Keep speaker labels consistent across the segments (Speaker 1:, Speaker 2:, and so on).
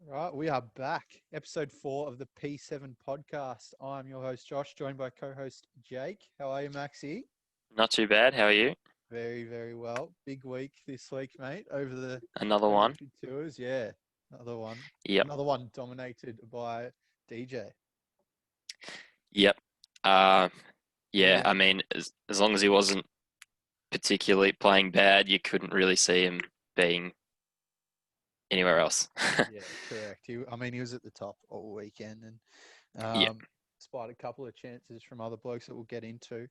Speaker 1: Right, we are back. Episode 4 of the P7 Podcast. I'm your host, Josh, joined by co-host Jake. How are you, Maxie?
Speaker 2: Not too bad. How are you?
Speaker 1: Very, very well. Big week this week, mate.
Speaker 2: Another
Speaker 1: Over a
Speaker 2: one?
Speaker 1: few tours. Yeah, another one.
Speaker 2: Yep.
Speaker 1: Another one dominated by DJ.
Speaker 2: Yep. Uh,
Speaker 1: What
Speaker 2: yeah,
Speaker 1: about?
Speaker 2: as long as he wasn't particularly playing bad, you couldn't really see him being anywhere else.
Speaker 1: Yeah, correct. He was at the top all weekend, and
Speaker 2: Yeah.
Speaker 1: despite a couple of chances from other blokes that we'll get into,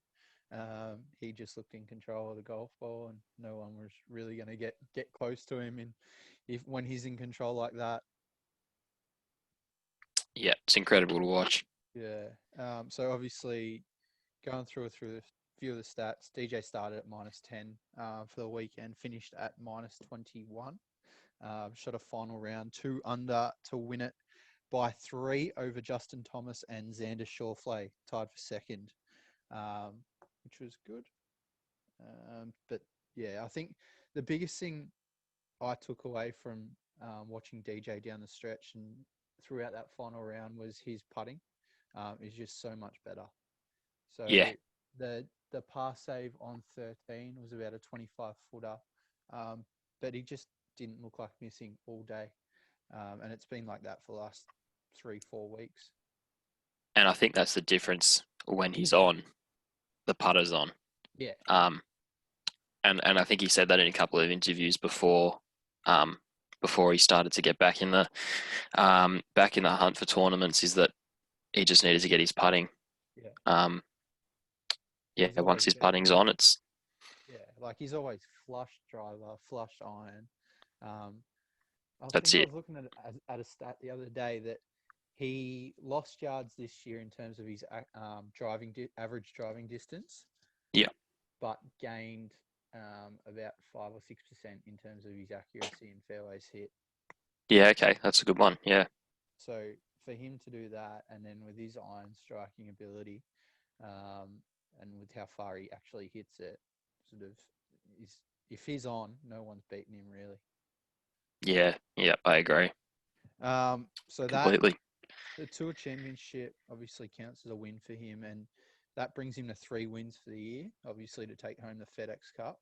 Speaker 1: he just looked in control of the golf ball, and no one was really going to get close to him. And if when he's in control like that,
Speaker 2: Yeah. It's incredible to watch.
Speaker 1: yeah. So obviously, going through a few of the stats, DJ started at -10 for the weekend, finished at -21. Shot a final round 2 under to win it by 3 over Justin Thomas and Xander Schauffele, tied for second, which was good. But yeah, I think the biggest thing I took away from watching DJ down the stretch and throughout that final round was his putting is just so much better. So
Speaker 2: Yeah.
Speaker 1: the pass save on 13 was about a 25 footer, but he just didn't look like missing all day. And it's been like that for the last 3-4 weeks.
Speaker 2: And I think that's the difference when he's on, the putter's on.
Speaker 1: Yeah.
Speaker 2: Um, and I think he said that in a couple of interviews um, before he started to get back in the hunt for tournaments, is that he just needed to get his putting.
Speaker 1: Yeah.
Speaker 2: Um, yeah,
Speaker 1: He's
Speaker 2: once
Speaker 1: always
Speaker 2: his
Speaker 1: been,
Speaker 2: putting's on, it's
Speaker 1: yeah, like he's always flush driver, flush iron. Um,
Speaker 2: that's
Speaker 1: I
Speaker 2: it.
Speaker 1: was looking at a stat the other day that he lost yards this year in terms of his average driving distance,
Speaker 2: Yeah.
Speaker 1: but gained about 5 or 6% in terms of his accuracy and fairways hit.
Speaker 2: Yeah, okay, that's a good one. Yeah,
Speaker 1: So for him to do that, and then with his iron striking ability, and with how far he actually hits it, sort of is if he's on, no one's beating him really.
Speaker 2: yeah, I agree
Speaker 1: So that
Speaker 2: completely.
Speaker 1: the Tour Championship obviously counts as a win for him, and that brings him to 3 wins for the year, obviously to take home the Fedex Cup.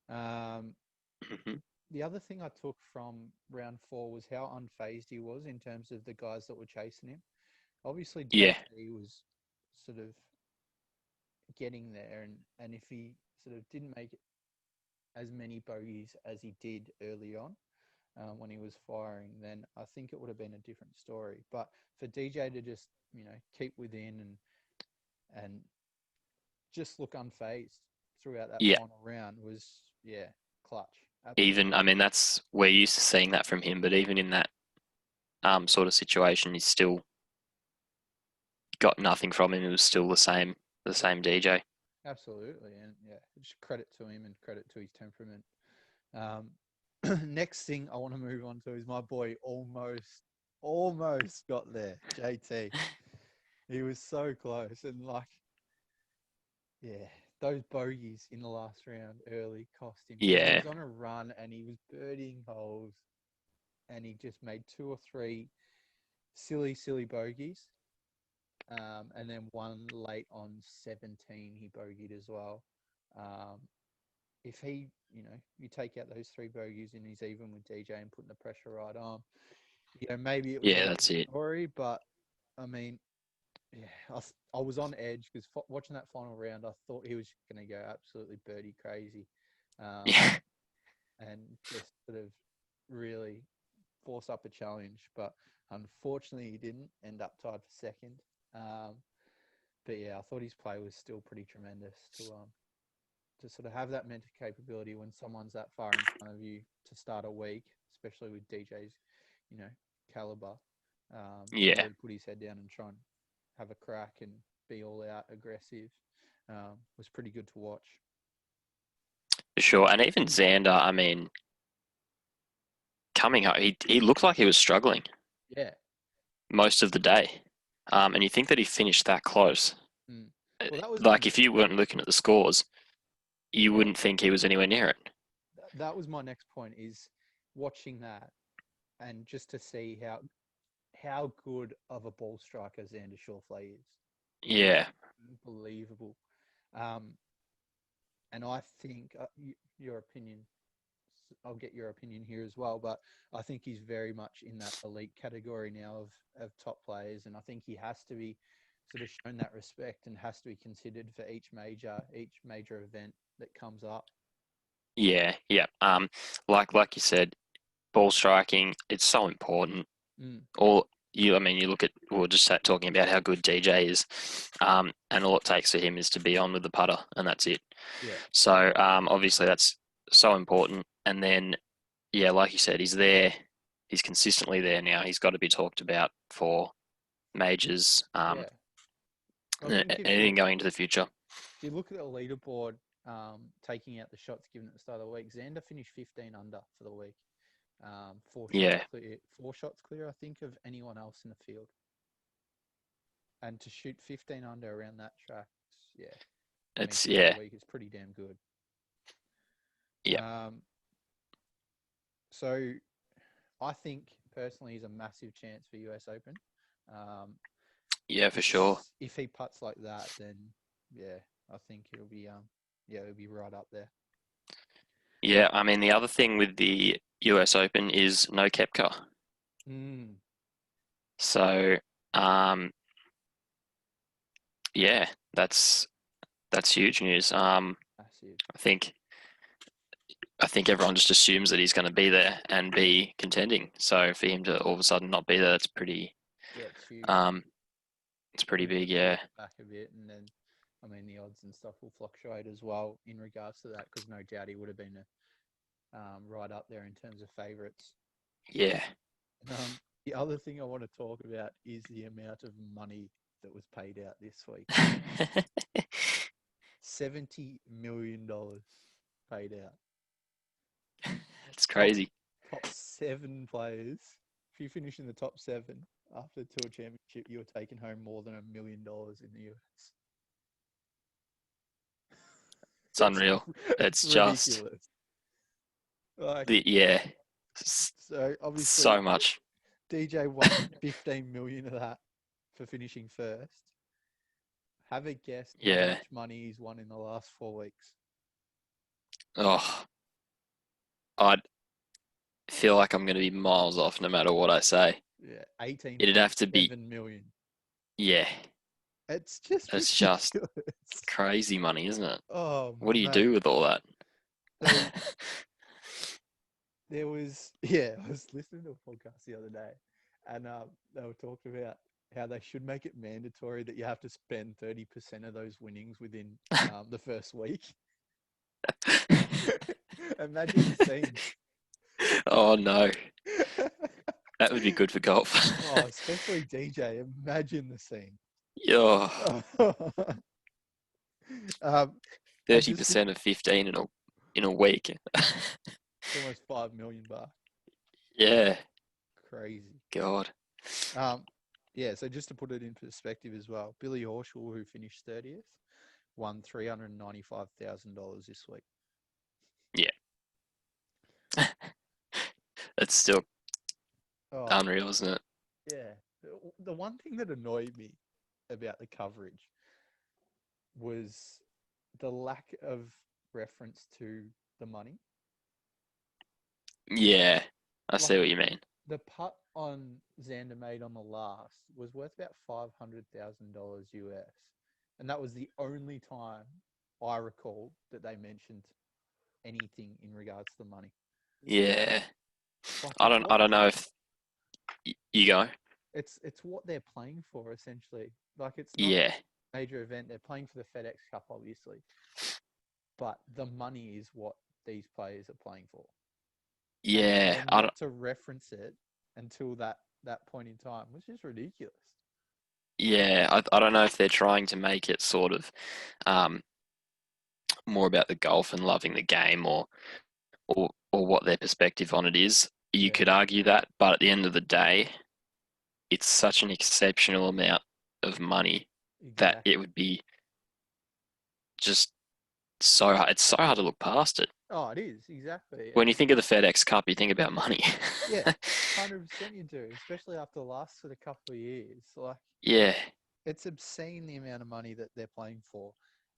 Speaker 1: Um,
Speaker 2: Mhm.
Speaker 1: the other thing I took from round 4 was how unfazed he was in terms of the guys that were chasing him. Obviously,
Speaker 2: Yeah,
Speaker 1: JT was sort of getting there, and if he sort of didn't make as many bogeys as he did early on when he was firing, then I think it would have been a different story. But for DJ to just keep within and just look unfazed throughout that
Speaker 2: yeah.
Speaker 1: final round was clutch.
Speaker 2: Even,
Speaker 1: Absolutely.
Speaker 2: that's we're used to seeing that from him, but even in that sort of situation, he's still got nothing from him. It was still the
Speaker 1: Yeah,
Speaker 2: same DJ.
Speaker 1: absolutely. And yeah, just credit to him and credit to his temperament. Um, next thing I want to move on to is my boy almost got there, JT. He was so close, and yeah, those bogeys in the last round early cost him because he
Speaker 2: Yeah,
Speaker 1: was on a run and he was birdieing holes, and he just made 2 or 3 silly bogeys, and then one late on 17 he bogeyed as well. Um, if he, you take out those 3 bogeys and he's even with DJ and putting the pressure right on, maybe it was a
Speaker 2: yeah,
Speaker 1: different
Speaker 2: that's it.
Speaker 1: story, but I mean, yeah, I was on edge because watching that final round, I thought he was going to go absolutely birdie crazy, um,
Speaker 2: Yeah,
Speaker 1: and just sort of really force up a challenge. But unfortunately, he didn't end up tied for second. Um, but yeah, I thought his play was still pretty tremendous to sort of have that mental capability when someone's that far in front of you to start a week, especially with DJ's, you know, caliber, to
Speaker 2: yeah,
Speaker 1: really put his head down and try and have a crack and be all out aggressive was pretty good to watch.
Speaker 2: for sure. And even Xander, coming up, he looked like he was struggling
Speaker 1: Yeah.
Speaker 2: most of the day. And you think that he finished that close.
Speaker 1: Mm. Well, that was my
Speaker 2: Like,
Speaker 1: next
Speaker 2: if you
Speaker 1: point.
Speaker 2: weren't looking at the scores, you
Speaker 1: Yeah.
Speaker 2: wouldn't think he was anywhere near it.
Speaker 1: That was my next point is watching that. and just to see how good of a ball striker Xander Schauffele is.
Speaker 2: Yeah.
Speaker 1: Unbelievable. And I think your opinion, I'll get your opinion here as well, but I think he's very much in that elite category now of top players. And I think he has to be sort of shown that respect and has to be considered for each major event that comes up.
Speaker 2: Yeah. Like you said, ball striking, it's so important. You look at, we were just talking about how good DJ is, and all it takes for him is to be on with the putter, and that's it.
Speaker 1: Yeah.
Speaker 2: So obviously that's so important. And then, yeah, like you said, he's there. He's consistently there now. He's got to be talked about for majors, anything going into the future.
Speaker 1: If you look at the leaderboard, taking out the shots given at the start of the week, Xander finished 15 under for the week. 4 shots clear, I think, of anyone else in the field. And to shoot 15 under around that track, it's pretty damn good.
Speaker 2: Yeah.
Speaker 1: So I think personally he's a massive chance for US Open.
Speaker 2: Yeah, for sure.
Speaker 1: If he putts like that, then I think it'll be right up there.
Speaker 2: Yeah, I mean the other thing with the US Open is no Koepka. So that's huge news. I think everyone just assumes that he's going to be there and be contending. So for him to all of a sudden not be there, that's pretty.
Speaker 1: Yeah, it's huge.
Speaker 2: It's pretty big, yeah.
Speaker 1: Back a bit, and then I mean the odds and stuff will fluctuate as well in regards to that, because no doubt he would have been right up there in terms of favourites.
Speaker 2: Yeah.
Speaker 1: The other thing I want to talk about is the amount of money that was paid out this week. $70 million paid out.
Speaker 2: It's crazy.
Speaker 1: Top 7 players. If you finish in the top 7 after the Tour Championship, you're taking home more than $1 million in the US.
Speaker 2: It's unreal. It's just
Speaker 1: ridiculous. So obviously,
Speaker 2: so much.
Speaker 1: DJ won 15 million of that for finishing first. Have a guess how much money he's won in the last 4 weeks.
Speaker 2: Oh, I'd feel like I'm going to be miles off no matter what I say.
Speaker 1: Yeah, 18.
Speaker 2: It'd have to be
Speaker 1: 7 million.
Speaker 2: Yeah.
Speaker 1: It's just
Speaker 2: crazy money, isn't it?
Speaker 1: Oh,
Speaker 2: what do you do with all that?
Speaker 1: I was listening to a podcast the other day, and they were talking about how they should make it mandatory that you have to spend 30% of those winnings within the first week. Imagine the scene.
Speaker 2: Oh no, that would be good for golf.
Speaker 1: Especially DJ. Imagine the scene.
Speaker 2: Yeah. 30% of 15 in a week.
Speaker 1: It's almost $5 million.
Speaker 2: Yeah.
Speaker 1: Crazy.
Speaker 2: God.
Speaker 1: So just to put it in perspective as well, Billy Horschel, who finished 30th, won $395,000 this week.
Speaker 2: Yeah. It's still unreal, isn't it?
Speaker 1: Yeah. The one thing that annoyed me about the coverage was the lack of reference to the money.
Speaker 2: Yeah, I see what you mean.
Speaker 1: The putt on Xander made on the last was worth about $500,000 US. And that was the only time I recall that they mentioned anything in regards to the money.
Speaker 2: Yeah. I don't know if you go.
Speaker 1: It's what they're playing for, essentially. Like, it's not a major event. They're playing for the Fedex Cup, obviously. But the money is what these players are playing for.
Speaker 2: Yeah.
Speaker 1: And not to reference it until that point in time, which is ridiculous.
Speaker 2: Yeah, I don't know if they're trying to make it sort of more about the golf and loving the game, or what their perspective on it is. You could argue that, but at the end of the day, it's such an exceptional amount of money that it would be just so hard. It's so hard to look past it.
Speaker 1: Oh, it is, exactly.
Speaker 2: When you
Speaker 1: And
Speaker 2: think of the FedEx Cup, you think about money.
Speaker 1: yeah, 100% you do, especially after the last sort of couple of years. Like,
Speaker 2: Yeah,
Speaker 1: it's obscene the amount of money that they're playing for.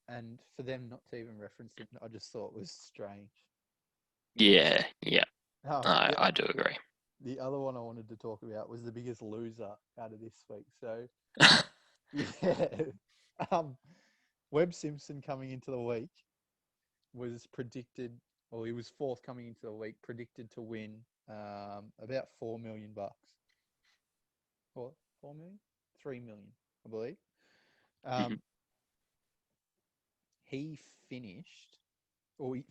Speaker 1: And for them not to even reference it, I just thought was strange.
Speaker 2: yeah.
Speaker 1: Um,
Speaker 2: I,
Speaker 1: the,
Speaker 2: I do agree.
Speaker 1: the other one I wanted to talk about was the biggest loser out of this week. So, yeah. Um, Webb Simpson coming into the week was predicted, well, he was fourth coming into the week, predicted to win about $4 million. Or 4 million? 3 million, I believe.
Speaker 2: Mhm.
Speaker 1: He finished,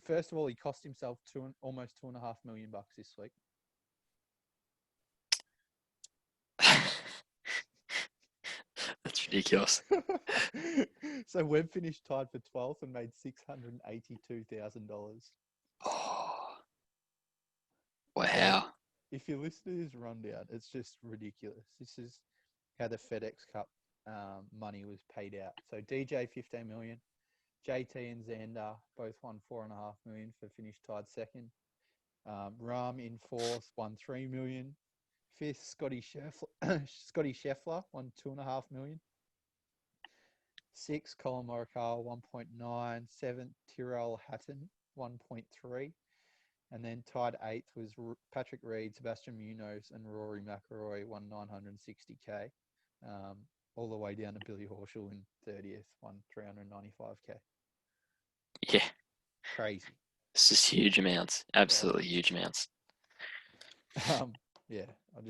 Speaker 1: first of all, he cost himself almost $2.5 million this week.
Speaker 2: That's ridiculous.
Speaker 1: So Webb finished tied for 12th and made $682,000.
Speaker 2: Oh,
Speaker 1: So
Speaker 2: wow.
Speaker 1: if you listen to his rundown, it's just ridiculous. This is how the FedEx Cup money was paid out. So DJ 15 million, JT and Xander both won 4.5 million for finished tied second. Rahm in fourth won 3 million. Fifth, Scotty Scheffler won 2.5 million. Sixth, Colin Morikawa 1.9. Seventh, Tyrrell Hatton 1.3. And then tied eighth was Patrick Reed, Sebastian Munoz, and Rory McIlroy won 960k. All the way down to Billy Horschel in 30th, won 395k.
Speaker 2: Yeah,
Speaker 1: Crazy.
Speaker 2: this is huge amounts. Absolutely huge amounts.
Speaker 1: Yeah, I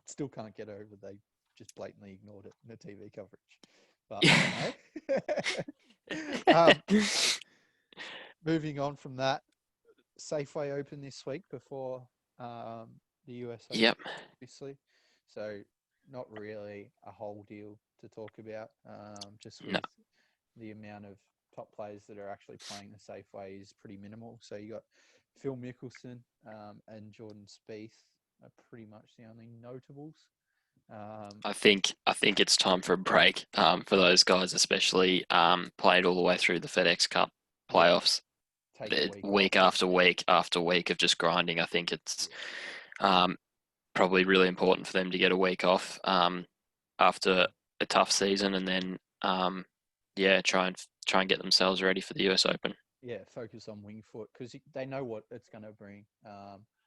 Speaker 1: still can't get over they just blatantly ignored it in the TV coverage. But anyway. Moving on from that, Safeway Open this week before the US Open,
Speaker 2: Yep.
Speaker 1: obviously. So not really a whole deal to talk about. Just with
Speaker 2: No.
Speaker 1: the amount of top players that are actually playing the Safeway is pretty minimal. So you got Phil Mickelson and Jordan Spieth are pretty much the only notables.
Speaker 2: I think it's time for a break for those guys, especially played all the way through the FedEx Cup playoffs.
Speaker 1: Take a
Speaker 2: Week
Speaker 1: off.
Speaker 2: after week after week of just grinding. I think it's probably really important for them to get a week off after a tough season, and then try and get themselves ready for the US Open.
Speaker 1: Yeah, focus on wing foot because they know what it's going to bring.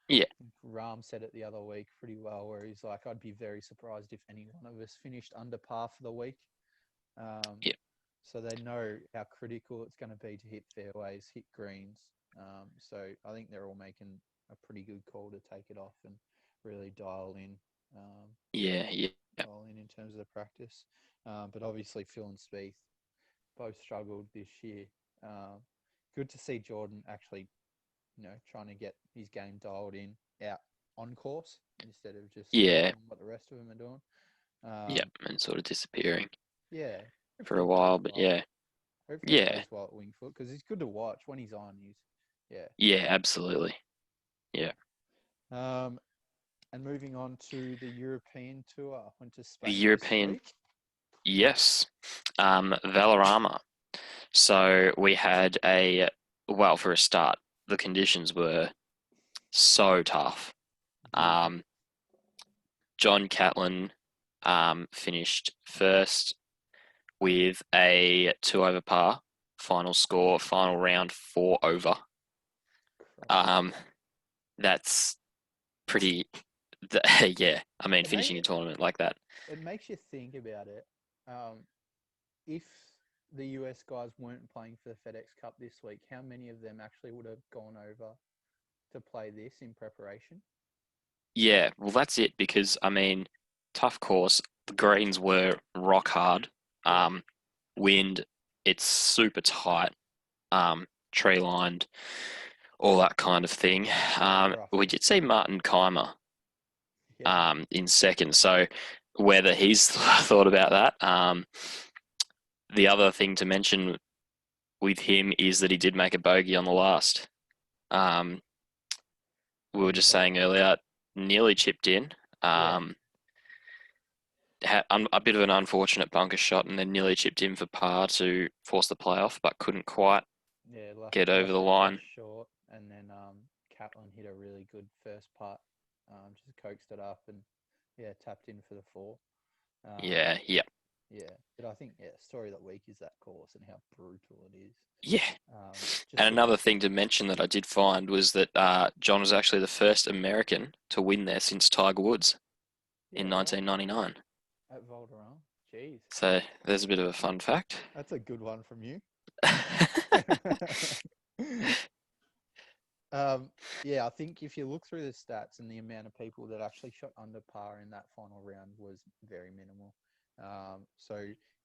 Speaker 2: Yeah.
Speaker 1: Rahm said it the other week pretty well, where he's like, I'd be very surprised if any one of us finished under par for the week.
Speaker 2: Yeah.
Speaker 1: So they know how critical it's going to be to hit fairways, hit greens. So I think they're all making a pretty good call to take it off and really dial in. Dial in terms of the practice. But obviously Phil and Spieth both struggled this year. Good to see Jordan actually, trying to get his game dialed in out on course instead of just doing what the rest of them are doing.
Speaker 2: And sort of disappearing.
Speaker 1: Yeah.
Speaker 2: For a while, but
Speaker 1: Hopefully it goes well at Wingfoot because he's good to watch when he's on.
Speaker 2: Yeah, absolutely. Yeah.
Speaker 1: And moving on to the European Tour, went to Spain.
Speaker 2: The European, yes, Valderrama. So we had for a start, the conditions were so tough. John Catlin finished first with a 2 over par, final score, final round 4 over. That's pretty, finishing a tournament like that.
Speaker 1: It makes you think about it. If the US guys weren't playing for the FedEx Cup this week, how many of them actually would have gone over to play this in preparation?
Speaker 2: Yeah, well, that's it because, tough course. The greens were rock hard. Wind, it's super tight, tree lined, all that kind of thing. We did see Martin Keimer in second, so whether he's thought about that. The other thing to mention with him is that he did make a bogey on the last. We were just saying earlier, nearly chipped in. Had a bit of an unfortunate bunker shot and then nearly chipped in for par to force the playoff, but couldn't quite
Speaker 1: Yeah,
Speaker 2: get over
Speaker 1: left
Speaker 2: the
Speaker 1: it
Speaker 2: line.
Speaker 1: just short, and then Catlin hit a really good first putt, just coaxed it up and tapped in for the 4.
Speaker 2: Yeah, yeah,
Speaker 1: Yeah, but I think story of the week is that course and how brutal it is.
Speaker 2: yeah.
Speaker 1: Just
Speaker 2: And
Speaker 1: sort of,
Speaker 2: another thing to mention that I did find was that John was actually the first American to win there since Tiger Woods in
Speaker 1: right,
Speaker 2: 1999.
Speaker 1: at Valderrama. Jeez,
Speaker 2: So there's a bit of a fun fact.
Speaker 1: that's a good one from you. Yeah, I think if you look through the stats and the amount of people that actually shot under par in that final round was very minimal. So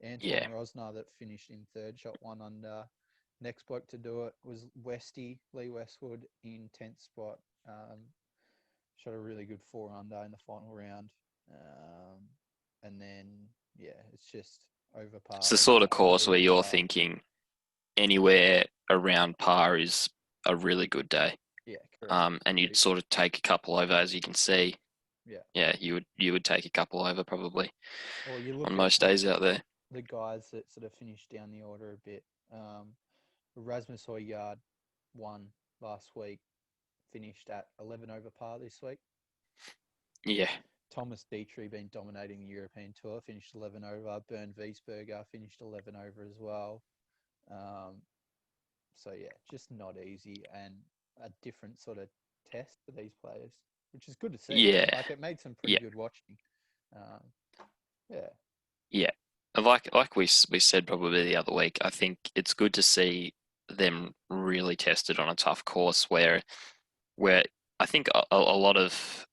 Speaker 1: Anton
Speaker 2: Yeah,
Speaker 1: Rosner that finished in third, shot 1 under. Next bloke to do it was Lee Westwood in 10th spot. Shot a really good 4 under in the final round. And then, it's just over par,
Speaker 2: it's the
Speaker 1: over
Speaker 2: sort of
Speaker 1: par,
Speaker 2: course where
Speaker 1: over
Speaker 2: you're
Speaker 1: par.
Speaker 2: thinking anywhere around par is a really good day.
Speaker 1: Yeah, correct.
Speaker 2: And you'd sort of take a couple over, as you can see.
Speaker 1: Yeah.
Speaker 2: Yeah, you would take a couple over probably
Speaker 1: Or you
Speaker 2: on
Speaker 1: look at
Speaker 2: most days out there.
Speaker 1: the guys that sort of finished down the order a bit. Rasmus Højgaard won last week, finished at 11 over par this week.
Speaker 2: Yeah,
Speaker 1: Thomas Dietrich been dominating the European Tour, finished 11 over. Bernd Wiesberger finished 11 over as well. So just not easy and a different sort of test for these players, which is good to see.
Speaker 2: yeah,
Speaker 1: Like it made some pretty
Speaker 2: yeah,
Speaker 1: good watching. Yeah,
Speaker 2: yeah. Like we said probably the other week, I think it's good to see them really tested on a tough course where I think a lot of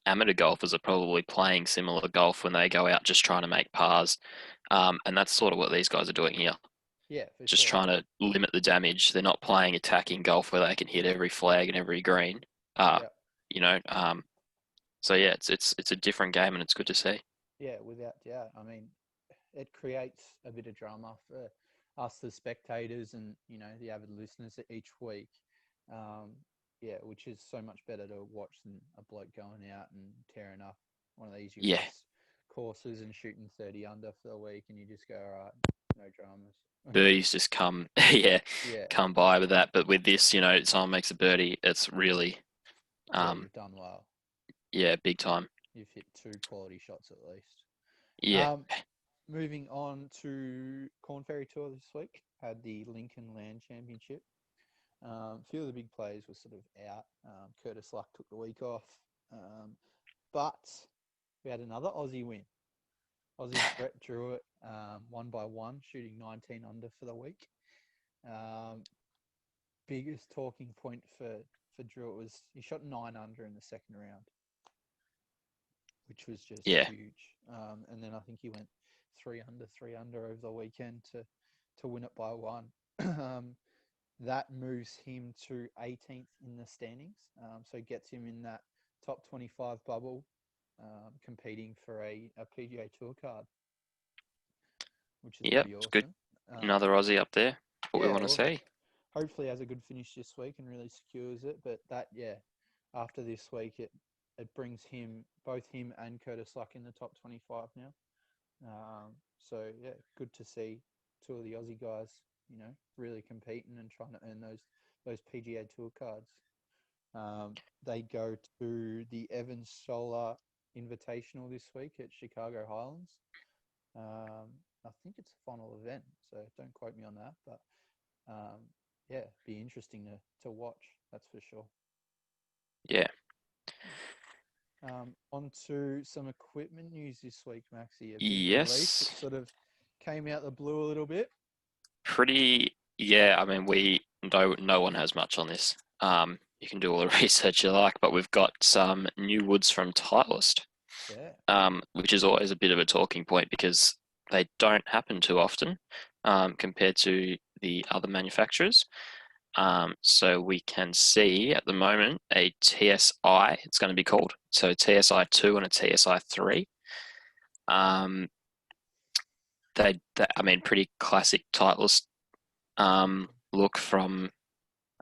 Speaker 2: amateur golfers are probably playing similar golf when they go out just trying to make pars, and that's sort of what these guys are doing here.
Speaker 1: yeah, for
Speaker 2: Just
Speaker 1: sure.
Speaker 2: trying to limit the damage. They're not playing attacking golf where they can hit every flag and every green.
Speaker 1: Yeah.
Speaker 2: You know, so yeah, it's a different game and it's good to see.
Speaker 1: Yeah, without doubt. I mean, it creates a bit of drama for us, the spectators, and the avid listeners each week. Which is so much better to watch than a bloke going out and tearing up one of these
Speaker 2: Yeah,
Speaker 1: US courses and shooting 30 under for the week, and you just go, all right, no dramas.
Speaker 2: birdies just come, yeah,
Speaker 1: Yeah,
Speaker 2: come by with that. But with this, someone makes a birdie, it's really,
Speaker 1: you've done well.
Speaker 2: yeah, big time.
Speaker 1: You've hit 2 quality shots at least.
Speaker 2: Yeah,
Speaker 1: Moving on to Korn Ferry Tour this week, had the Lincoln Land Championship. A few of the big players were sort of out. Curtis Luck took the week off. But we had another Aussie win. Aussie Brett Drewitt, 1 by 1, shooting 19 under for the week. Biggest talking point for Drewitt was he shot 9 under in the second round, which was just huge. And then I think he went 3 under over the weekend to win it by 1. That moves him to 18th in the standings. So gets him in that top 25 bubble, competing for a PGA Tour card, which is pretty awesome.
Speaker 2: It's good. Another Aussie up there. What we want to see.
Speaker 1: Hopefully has a good finish this week and really secures it. But that, after this week, it brings both him and Curtis Luck in the top 25 now. So good to see 2 of the Aussie guys, really competing and trying to earn those PGA Tour cards. They go to the Evans Solar Invitational this week at Chicago Highlands. I think it's the final event, so don't quote me on that. But be interesting to watch. That's for sure.
Speaker 2: Yeah.
Speaker 1: On to some equipment news this week, Maxie. A big
Speaker 2: Yes.
Speaker 1: release. It sort of came out the blue a little bit.
Speaker 2: I mean, no one has much on this. You can do all the research you like, but we've got some new woods from Titleist, which is always a bit of a talking point because they don't happen too often compared to the other manufacturers. So we can see at the moment a TSI, it's going to be called, so TSI 2 and a TSI 3. They I mean, pretty classic Titleist look from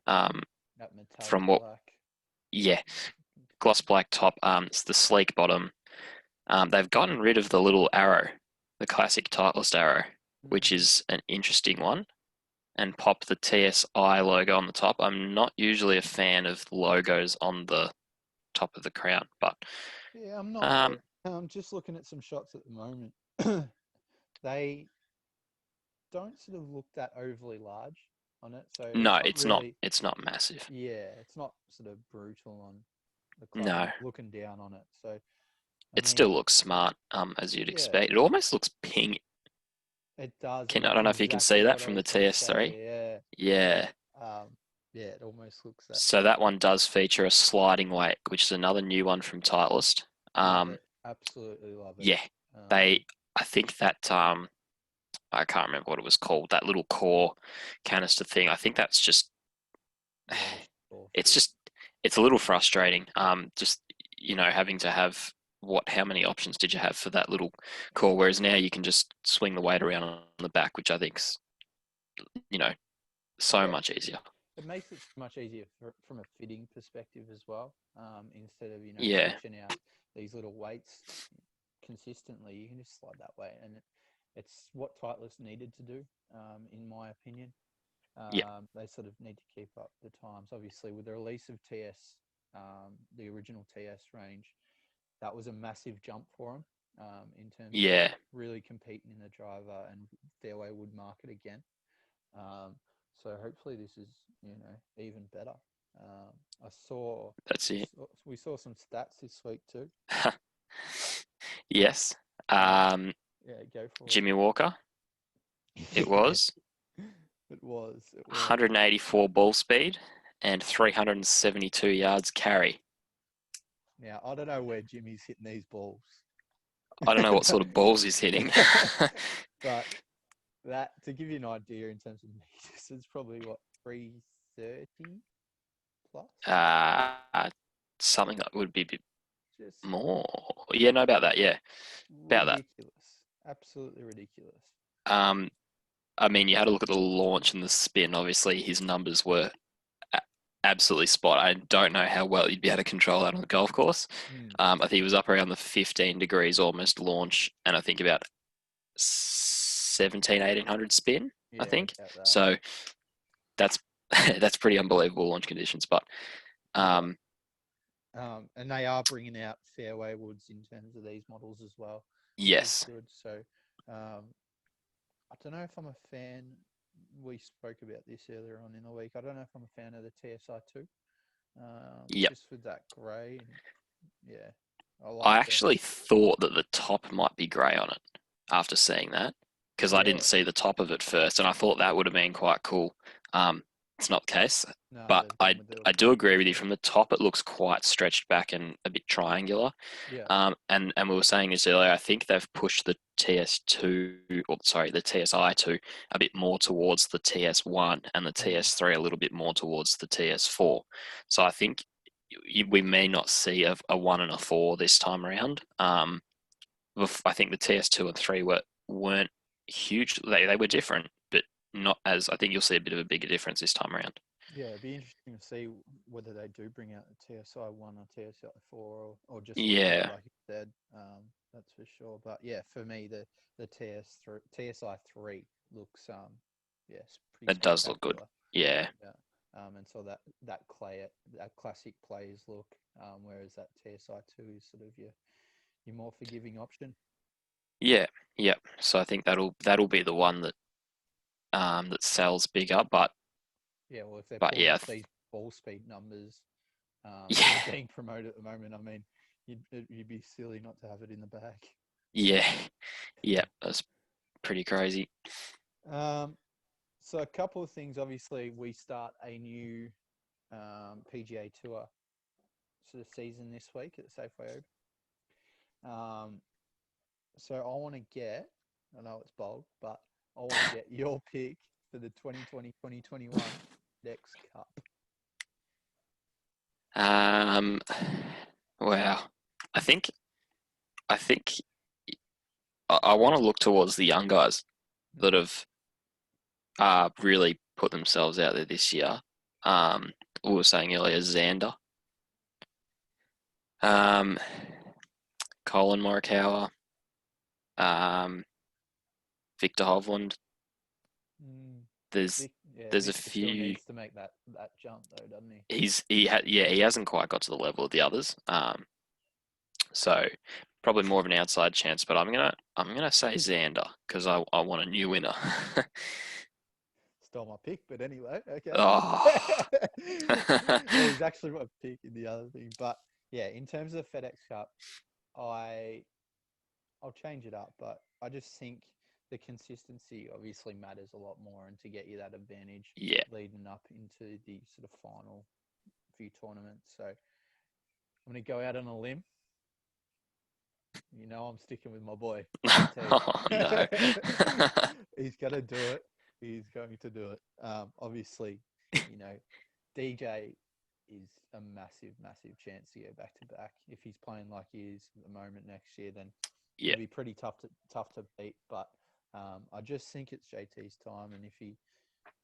Speaker 2: what
Speaker 1: black.
Speaker 2: Gloss black top. It's the sleek bottom. They've gotten rid of the little arrow, the classic Titleist arrow, which is an interesting one. and pop the TSI logo on the top. I'm not usually a fan of logos on the top of the crown, but
Speaker 1: Yeah, I'm not. I'm just looking at some shots at the moment. They don't sort of look that overly large on it, so
Speaker 2: no,
Speaker 1: it's not really.
Speaker 2: it's not massive.
Speaker 1: Yeah, it's not sort of brutal on the club
Speaker 2: No,
Speaker 1: looking down on it. So, I
Speaker 2: it
Speaker 1: mean,
Speaker 2: still looks smart, as you'd
Speaker 1: yeah,
Speaker 2: expect. It almost looks pink.
Speaker 1: it does, and
Speaker 2: I
Speaker 1: that's
Speaker 2: don't know if you can see
Speaker 1: exactly
Speaker 2: that
Speaker 1: what I
Speaker 2: from the
Speaker 1: was going to
Speaker 2: TS3.
Speaker 1: say.
Speaker 2: Yeah.
Speaker 1: Yeah, yeah, it almost looks that.
Speaker 2: So that one does feature a sliding weight, which is another new one from Titleist.
Speaker 1: Love it, absolutely love it.
Speaker 2: Yeah, I think that I can't remember what it was called. That little core canister thing. I think that's just.
Speaker 1: Yeah, sure,
Speaker 2: It's just. It's a little frustrating. Just having to have how many options did you have for that little core? Whereas now you can just swing the weight around on the back, which I think's so
Speaker 1: yeah,
Speaker 2: much easier.
Speaker 1: it makes it much easier from a fitting perspective as well. Instead of
Speaker 2: Yeah,
Speaker 1: switching out these little weights consistently, you can just slide that way, and it's what Titleist needed to do, in my opinion.
Speaker 2: yeah,
Speaker 1: They sort of need to keep up the times. Obviously, with the release of TS, the original TS range, that was a massive jump for them, in terms of
Speaker 2: yeah.
Speaker 1: really competing in the driver and fairway wood market again. Um, so hopefully this is even better. I saw,
Speaker 2: That's it.
Speaker 1: we saw some stats this week too.
Speaker 2: Yes.
Speaker 1: Uh, yeah, go for
Speaker 2: Jimmy Walker. It
Speaker 1: it.
Speaker 2: was
Speaker 1: It was.
Speaker 2: 184 ball speed and 372 yards carry.
Speaker 1: Now I don't know where Jimmy's hitting these balls.
Speaker 2: I don't know what sort
Speaker 1: but,
Speaker 2: of balls he's hitting.
Speaker 1: but that, to give you an idea in terms of meters, it's probably what, 330 plus.
Speaker 2: Something that would be a bit
Speaker 1: Just
Speaker 2: more. Yeah, no, about that. Yeah, about that.
Speaker 1: ridiculous. Absolutely ridiculous.
Speaker 2: I mean, you had to look at the launch and the spin. Obviously, his numbers were absolutely spot. I don't know how well you'd be able to control that on the golf course. I think he was up around the 15 degrees almost launch, and I think about 1800 spin. I
Speaker 1: Yeah,
Speaker 2: think
Speaker 1: about that.
Speaker 2: so. That's that's pretty unbelievable launch conditions. But
Speaker 1: And they are bringing out fairway woods in terms of these models as well.
Speaker 2: yes,
Speaker 1: Good. So, I don't know if I'm a fan. We spoke about this earlier on in the week. I don't know if I'm a fan of the TSI2.
Speaker 2: yep.
Speaker 1: Just with that grey. And, yeah, I like
Speaker 2: I
Speaker 1: the.
Speaker 2: actually thought that the top might be grey on it after seeing that because I didn't
Speaker 1: Really?
Speaker 2: see the top of it first, and I thought that would have been quite cool. It's not the case,
Speaker 1: No,
Speaker 2: but
Speaker 1: they've
Speaker 2: I
Speaker 1: gone with the.
Speaker 2: I do agree with you. From the top, it looks quite stretched back and a bit triangular.
Speaker 1: Yeah.
Speaker 2: And we were saying this earlier. I think they've pushed the TS2, or sorry, the TSI2 a bit more towards the TS1, and the TS3 a little bit more towards the TS4. So I think we may not see a 1 and a 4 this time around. I think the TS2 and 3 weren't huge. They were different, but not as. I think you'll see a bit of a bigger difference this time around.
Speaker 1: Yeah, it'd be interesting to see whether they do bring out the TSI1 or TSI4, or just
Speaker 2: Yeah,
Speaker 1: like you said. That's for sure. But yeah, for me, the TSI3 looks yes, pretty
Speaker 2: that does look good.
Speaker 1: spectacular.
Speaker 2: Yeah,
Speaker 1: And so that classic players look, whereas that TSI2 is sort of your more forgiving option.
Speaker 2: yeah, yeah. So I think that'll be the one that sells bigger. But
Speaker 1: Yeah, well, if they're pulling
Speaker 2: yeah,
Speaker 1: off these ball speed numbers
Speaker 2: yeah,
Speaker 1: being promoted at the moment, I mean, you'd be silly not to have it in the bag.
Speaker 2: yeah, yeah. That's pretty crazy.
Speaker 1: So a couple of things. Obviously, we start a new PGA Tour sort of season this week at the Safeway Open. So I want to get, I know it's bold, but I want to get your pick for the 2020-2021 Fedex Cup.
Speaker 2: Wow. I think I want to look towards the young guys that have really put themselves out there this year. We were saying earlier, Xander, Colin Morikawa, Victor Hovland.
Speaker 1: Mm,
Speaker 2: There's
Speaker 1: Yeah,
Speaker 2: There's a
Speaker 1: Victor still
Speaker 2: few.
Speaker 1: needs to make that jump though, doesn't he?
Speaker 2: He hasn't quite got to the level of the others. So probably more of an outside chance, but I'm gonna say Xander because I want a new winner.
Speaker 1: Stole my pick, but anyway, okay.
Speaker 2: Oh.
Speaker 1: Well, he's actually my pick in the other thing, but yeah, in terms of FedEx Cup, I I'll change it up, but I just think the consistency obviously matters a lot more, and to get you that advantage
Speaker 2: Yeah.
Speaker 1: leading up into the sort of final few tournaments. So I'm going to go out on a limb. You know, I'm sticking with my boy,
Speaker 2: Oh, no.
Speaker 1: JT. He's going to do it. He's going to do it. Obviously, you know, DJ is a massive, massive chance to go back to back. If he's playing like he is at the moment next year, then
Speaker 2: Yeah.
Speaker 1: it'll be pretty tough to beat. But I just think it's JT's time, and if he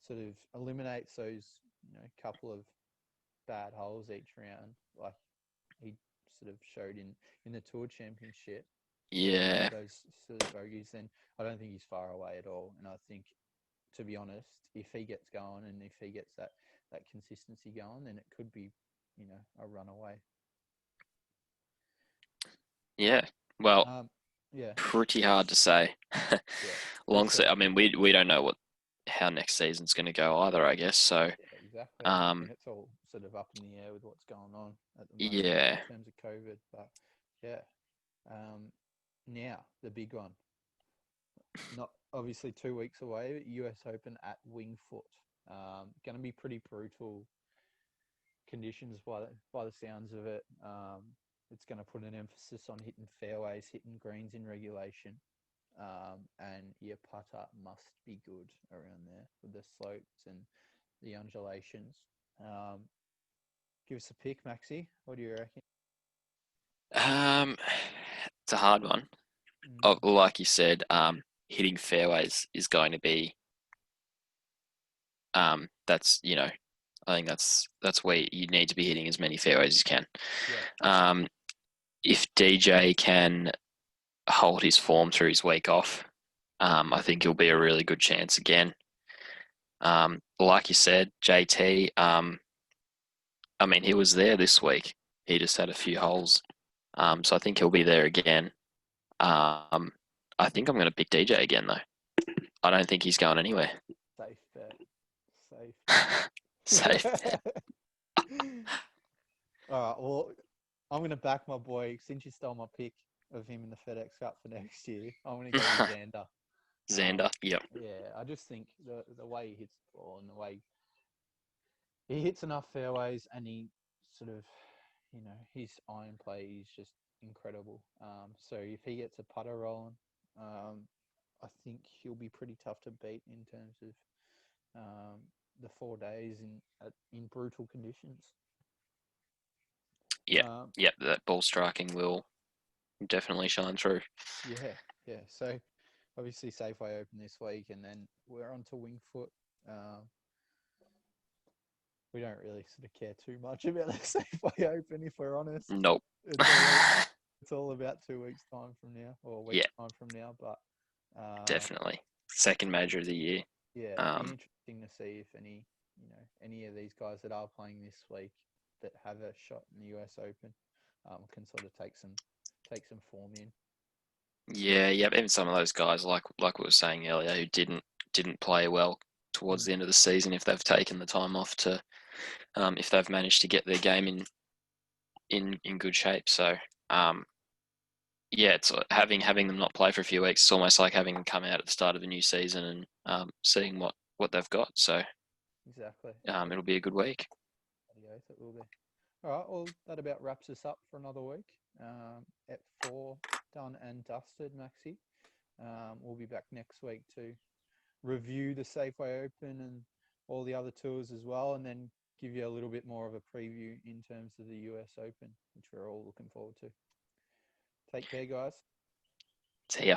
Speaker 1: sort of eliminates those, couple of bad holes each round, like he sort of showed in the Tour Championship,
Speaker 2: Yeah.
Speaker 1: those sort of bogeys, then I don't think he's far away at all. And I think, to be honest, if he gets going and if he gets that consistency going, then it could be, a runaway.
Speaker 2: Yeah. Well,
Speaker 1: Yeah,
Speaker 2: pretty hard to say.
Speaker 1: yeah.
Speaker 2: I mean, we don't know how next season's going to go either, I guess. So,
Speaker 1: Yeah, exactly. And it's all sort of up in the air with what's going on at the moment
Speaker 2: yeah.
Speaker 1: in terms of COVID. But yeah, now the big one. Not obviously 2 weeks away. US Open at Winged Foot. Going to be pretty brutal conditions by the sounds of it. It's going to put an emphasis on hitting fairways, hitting greens in regulation. And your putter must be good around there with the slopes and the undulations. Give us a pick, Maxi. What do you reckon?
Speaker 2: It's a hard one. Like you said, hitting fairways is going to be that's I think that's where you need to be hitting as many fairways as you can.
Speaker 1: Yeah.
Speaker 2: If DJ can hold his form through his week off, I think he'll be a really good chance again. Like you said, JT, I mean, he was there this week. He just had a few holes. So I think he'll be there again. I think I'm going to pick DJ again, though. I don't think he's going anywhere.
Speaker 1: Safe bet.
Speaker 2: Safe bet.
Speaker 1: All right. Well, I'm going to back my boy. Since you stole my pick of him in the FedEx Cup for next year, I'm going to go with Xander.
Speaker 2: Xander, yep.
Speaker 1: Yeah, I just think the way he hits the ball and the way he hits enough fairways, and he sort of, his iron play is just incredible. So if he gets a putter rolling, I think he'll be pretty tough to beat in terms of the 4 days in brutal conditions.
Speaker 2: Yeah, that ball striking will definitely shine through.
Speaker 1: Yeah. So obviously Safeway Open this week, and then we're on to Winged Foot. We don't really sort of care too much about the Safeway Open, if we're honest.
Speaker 2: Nope.
Speaker 1: It's all about 2 weeks time from now, or a week's time from now. But
Speaker 2: definitely second major of the year.
Speaker 1: Yeah, it'd be interesting to see if any of these guys that are playing this week that have a shot in the US Open can sort of take some form in.
Speaker 2: Yeah, even some of those guys, like we were saying earlier, who didn't play well towards the end of the season, if they've taken the time off to, if they've managed to get their game in good shape. So, it's having them not play for a few weeks. It's almost like having them come out at the start of a new season and seeing what they've got. So,
Speaker 1: exactly.
Speaker 2: It'll be a good week.
Speaker 1: It will be. All right. Well, that about wraps us up for another week. At 4, done and dusted, Maxi. We'll be back next week to review the Safeway Open and all the other tours as well, and then give you a little bit more of a preview in terms of the US Open, which we're all looking forward to. Take care, guys.
Speaker 2: See ya.